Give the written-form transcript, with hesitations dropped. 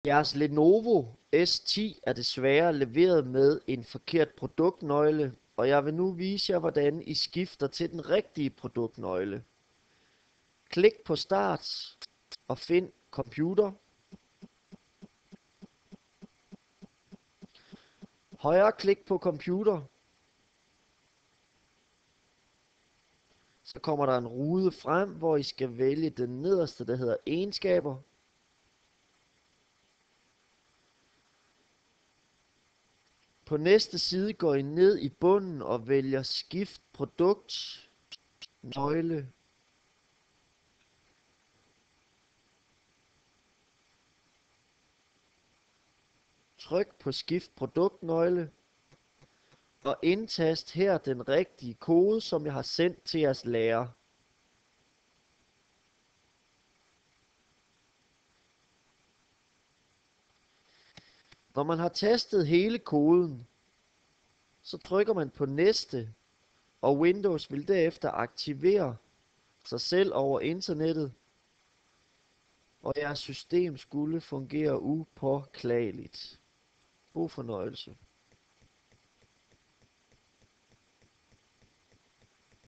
Jeres Lenovo S10 er desværre leveret med en forkert produktnøgle, og jeg vil nu vise jer, hvordan I skifter til den rigtige produktnøgle. Klik på Start og find Computer. Højre klik på Computer. Så kommer der en rude frem, hvor I skal vælge den nederste, der hedder Egenskaber. På næste side går I ned i bunden og vælger Skift produkt, nøgle. Tryk på Skift produktnøgle og indtast her den rigtige kode, som jeg har sendt til jeres lærer. Når man har tastet hele koden, så trykker man på næste, og Windows vil derefter aktivere sig selv over internettet, og jeres system skulle fungere upåklageligt. God fornøjelse.